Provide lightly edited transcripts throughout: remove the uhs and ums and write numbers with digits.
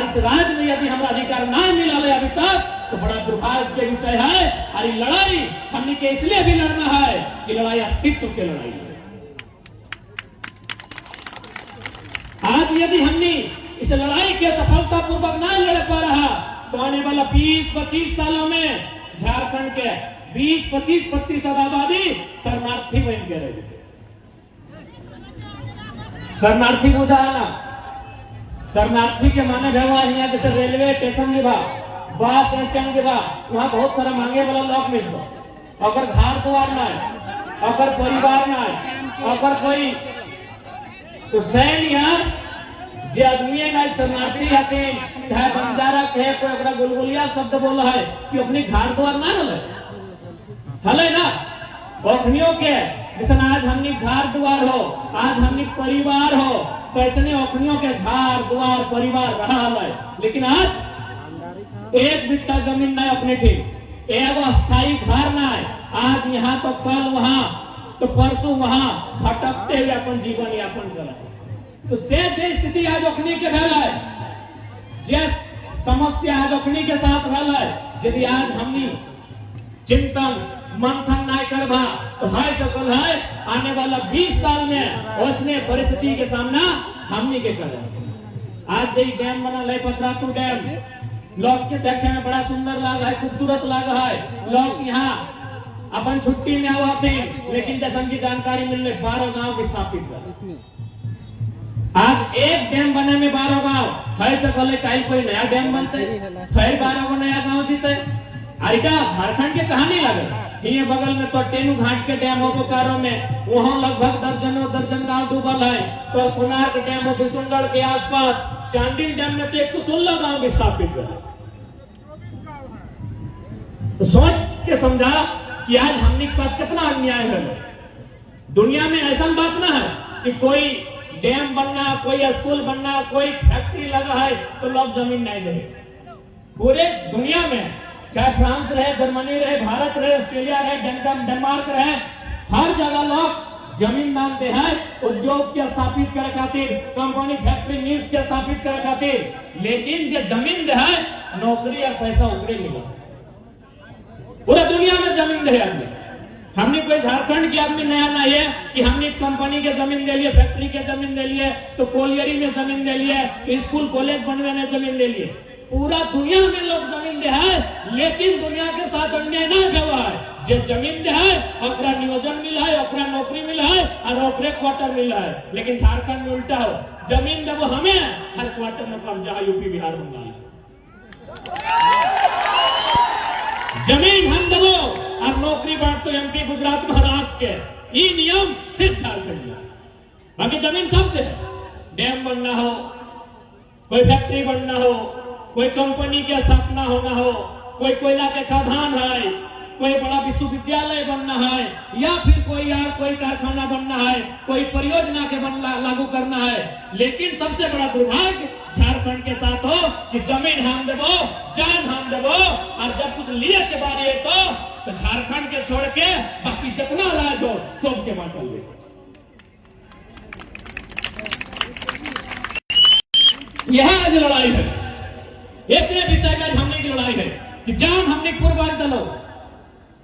आज राज्य में यदि हमारा अधिकार ना मिला है अभी तक तो बड़ा दुर्भाग्य के विषय है। और ये लड़ाई हमने के इसलिए भी लड़ना है कि लड़ाई अस्तित्व की लड़ाई है। आज यदि हमने इस लड़ाई के सफलतापूर्वक ना लड़ पा रहा तो आने वाला 20-25 सालों में झारखंड के 20-25% आबादी शरणार्थी बन के रहेगी। शरणार्थी बुझा है ना? शरणार्थी के माने भगवा यहाँ जैसे रेलवे स्टेशन विभाग, बस स्टैंड विभाग, वहाँ बहुत सारा मांगे वाला लोग मिलता, अगर घर द्वार ना है, अगर परिवार ना है, अगर कोई तो सैन यार जे आदमी है ना शरणार्थी आते चाहे बंजारा कहे कोई अपना गुलगुलिया शब्द बोला है कि अपनी घर द्वार ना हले ना ओखनियों के जैसे आज हमने घर द्वार हो, आज हमने परिवार हो, तो ऐसे ओखनियों के घर द्वार परिवार रहा है। लेकिन आज एक बिट्टा जमीन ना अपने ठीक, एक अस्थायी घर ना है। आज यहाँ तो कल वहां तो परसों वहां भटकते हुए अपन जीवन यापन कर। तो से स्थिति आज ओखनी के भेल है, जे समस्या आज ओखनी के साथ भेल है, यदि आज हमनी चिंतन मंथन नहीं करबा तो है सकल है आने वाला 20 साल में उसने परिस्थिति के सामना हमनी के कर। आज जो डैम बना है पतरातू डैम, लोग के देखे में बड़ा सुंदर लगा है, खूबसूरत लगा है। लोग यहाँ अपन छुट्टी में आवा थे, लेकिन जैसा की जानकारी मिलने 12 गांव स्थापित कर। आज एक डैम बने में 12 गांव है सकल है, कोई नया डैम बनते फिर 12 को नया गांव जीते। अरे क्या झारखंड के कहानी लगे ये बगल में तो टेनू घाट के डैम हो बोकारो में, वहाँ लगभग दर्जन गांव डूबल है। तो कोणार्क डैम हो बिशुनगढ़ के आसपास, चांडिल डैम में तो 116 गांव स्थापित हुए। तो सोच के समझा कि आज हमने के साथ कितना अन्याय है। दुनिया में ऐसा बात ना है कि कोई डैम बनना, कोई स्कूल बनना, कोई फैक्ट्री लगा है तो लोग जमीन नहीं दे। पूरे दुनिया में चाहे फ्रांस रहे, जर्मनी रहे, भारत रहे, ऑस्ट्रेलिया रहे, डेनमार्क रहे, हर जगह लोग जमीन मांगते हैं उद्योग के स्थापित करे खातिर, कंपनी फैक्ट्री मिल्स के स्थापित करे खातिर। लेकिन जो जमीन दे है नौकरी और पैसा उकरे मिला। पूरा दुनिया में जमीन दे आदमी। हमने कोई झारखंड के आदमी नया ना है कि हमने कंपनी के जमीन दे लिए, फैक्ट्री के जमीन दे लिए, तो कोलियरी में जमीन दे लिए, तो स्कूल कॉलेज बनने में जमीन दे लिए। पूरा दुनिया में लोग जमीन दे है, लेकिन दुनिया के साथ अन्याय ना हुआ है। जो जमीन दे है ओकरा नियोजन मिला है, ओकरा नौकरी मिला है और ओकरे क्वार्टर मिला है। लेकिन झारखंड में उल्टा हो, जमीन देवो हमें, हर क्वार्टर में कब्जा यूपी बिहार बंगाल। जमीन हम देवो और नौकरी बांट तो एमपी गुजरात महाराष्ट्र के। ये नियम सिर्फ झारखंड में, बाकी जमीन सब दे। डैम बनना हो, कोई फैक्ट्री बनना हो, कोई कंपनी की स्थापना होना हो, कोई कोयला के खदान है, कोई बड़ा विश्वविद्यालय बनना है, या फिर कोई कारखाना बनना है, कोई परियोजना के लागू करना है। लेकिन सबसे बड़ा दुर्भाग्य झारखंड के साथ हो कि जमीन हम देवो, जान हम देवो, और जब कुछ लिए के बारे है तो झारखंड के छोड़ के बाकी जितना राज हो सब के बांटल दे। यह आज लड़ाई है, एक विषय में हमने की लड़ाई है कि जान हमने पूर्वज दलो,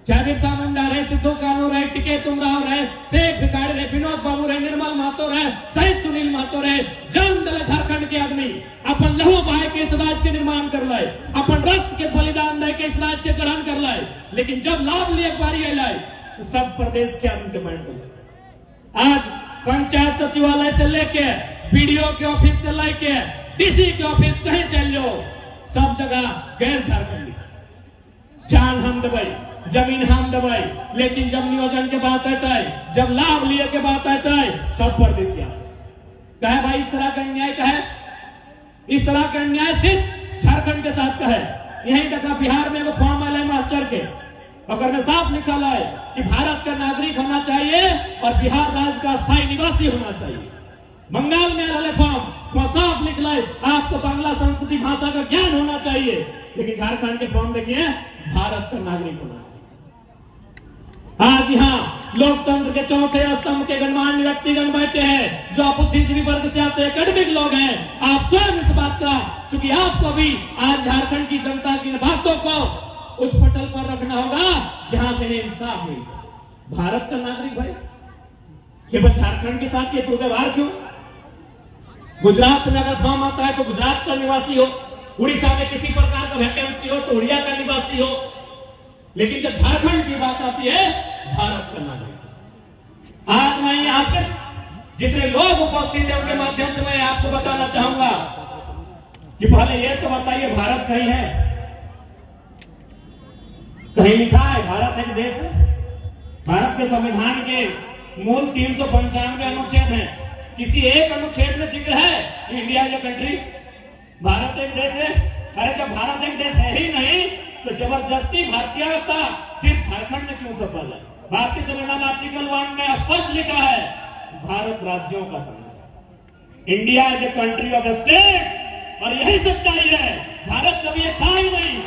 चाहे बिरसा मुंडा रहे, सिद्धू कानू रहे, टिके तुमराव रहे, शेख भिखारी रहे, विनोद बाबू रहे, निर्मल महतो रहे, शहीद सुनील महतो रहे, जान दले झारखंड के आदमी अपन लहू बहाय के इस राज्य के निर्माण कर लाए, अपन रक्त के बलिदान दे के इस राज्य के ग्रहण कर लाए। लेकिन जब लाभ लिए बारी लाए तो सब प्रदेश के आदमी के बांट। आज पंचायत सचिवालय से लेके बीडीओ के ऑफिस से लेके डीसी के ऑफिस कहीं चल जाओ, सब जगह गैर झारखंडी। जान हम दबाई, जमीन हम दबाई, लेकिन जब नियोजन के बात आता है, जब लाभ लिए के बात आता है, सब परदेशिया कहे भाई इस तरह का अन्याय कहे, इस तरह का अन्याय सिर्फ झारखंड के साथ का है। यही देखा बिहार में वो फॉर्म आया मास्टर के, अगर में साफ लिखा है कि भारत का नागरिक होना चाहिए और बिहार राज्य का स्थायी निवासी होना चाहिए। बंगाल में वाले फॉर्म साफ लिखा है आपको बांग्ला संस्कृति भाषा का ज्ञान होना चाहिए, लेकिन झारखंड के फॉर्म देखिए भारत का नागरिक होना चाहिए। आज यहाँ लोकतंत्र के चौथे स्तंभ के गणमान्य व्यक्तिगण बैठे हैं जो बुद्धिजीवी वर्ग से आते एकेडमिक लोग हैं। आप स्वयं इस बात आपका, क्योंकि आपको भी आज झारखंड की जनता की बातों को उस पटल पर रखना होगा जहां से इंसाफ मिल जाए। भारत का नागरिक भाई केवल झारखंड के साथ ये दुर्व्यवहार क्यों? गुजरात में अगर फॉर्म आता है तो गुजरात का निवासी हो, उड़ीसा में किसी प्रकार का वैकेंसी हो तो उड़िया का निवासी हो, लेकिन जब झारखंड की बात आती है भारत का नागरिक। आज मैं यहाँ पे जितने लोग उपस्थित हैं उनके माध्यम से मैं आपको बताना चाहूंगा कि पहले ये तो बताइए भारत कहीं है? कहीं लिखा है भारत एक देश है? भारत के संविधान के मूल 395 अनुच्छेद है, किसी एक अनुच्छेद में जिक्र है इंडिया जो कंट्री भारत एक देश है? अरे जब भारत एक देश है ही नहीं तो जबरदस्ती भारतीयता सिर्फ झारखंड में क्यों छपल है? भारतीय संविधान आर्टिकल 1 में स्पष्ट लिखा है भारत राज्यों का संघ, India is a country of state. और यही सच्चाई है, भारत कभी एक था ही नहीं।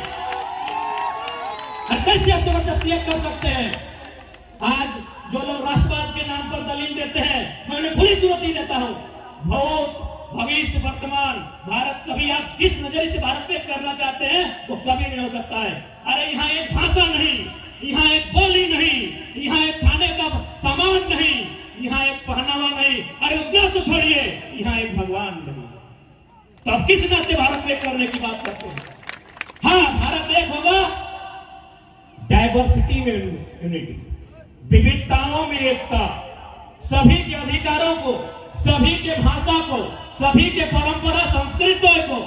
कैसे आप जबरदस्ती कर सकते हैं? आज जो लोग राष्ट्रवाद के नाम पर दलील देते हैं, मैं उन्हें खुली चुनौती देता हूं। भूत भविष्य वर्तमान भारत कभी आप जिस नजरिए से भारत पे करना चाहते हैं वो कभी नहीं हो सकता है। अरे यहाँ एक भाषा नहीं, यहाँ एक बोली नहीं, यहाँ एक खाने का सामान नहीं, यहाँ एक पहनावा नहीं, अरे उतना तो छोड़िए, यहाँ एक भगवान नहीं। तो अब किस नाते भारत पे करने की बात करते हैं? हाँ, भारत एक होगा डाइवर्सिटी में यूनिटी, विविधताओं में एकता, सभी के अधिकारों को, सभी के भाषा को, सभी के परंपरा संस्कृतियों को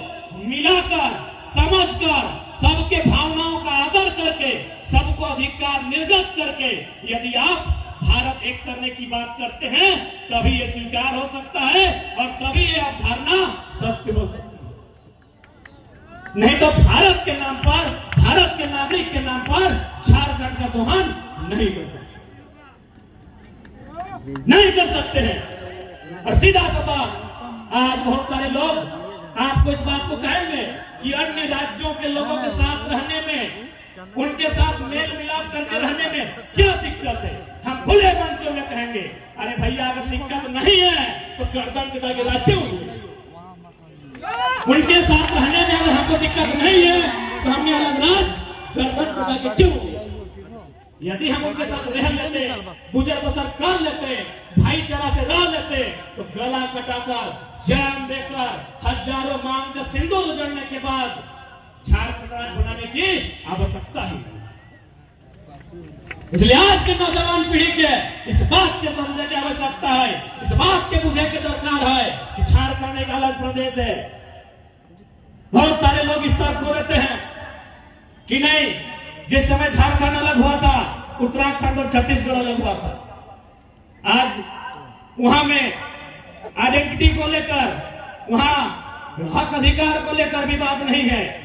मिलाकर, समझकर, सबके भावनाओं का आदर करके, सबको अधिकार निर्गत करके यदि आप भारत एक करने की बात करते हैं तभी ये स्वीकार हो सकता है और तभी ये अवधारणा सत्य हो सकती है। नहीं तो भारत के नाम पर, भारत के नागरिक के नाम पर झारखंड का दोहन नहीं कर सकते, नहीं कर सकते हैं। और सीधा सदा आज बहुत सारे लोग आपको इस बात को कहेंगे कि अन्य राज्यों के लोगों के साथ रहने में, उनके साथ मेल मिलाप करके रहने में क्या दिक्कत है? हम खुले मंचों में कहेंगे अरे भैया अगर दिक्कत नहीं है तो गर्दन पिता के रास्ते होंगे। उनके साथ रहने में अगर हमको दिक्कत नहीं है तो हमने अलग राज गर्दन पिता के क्यों? यदि हम उनके साथ रह लेते, गुजर बसर कर लेते, भाईचारा से रह लेते तो गला कटाकर, जान देकर, हजारों मांग के सिंदूर उजड़ने के बाद झारखंड राज्य बनाने की आवश्यकता ही नहीं। इसलिए आज के नौजवान पीढ़ी के इस बात के समझने की आवश्यकता है, इस बात के बुझे के दरकार है कि झारखंड एक अलग प्रदेश है। बहुत सारे लोग इस तरफ को रहते हैं कि नहीं, जिस समय झारखंड अलग हुआ था उत्तराखंड और छत्तीसगढ़ अलग हुआ था। आज वहां में आइडेंटिटी को लेकर, वहां हक अधिकार को लेकर विवाद नहीं है।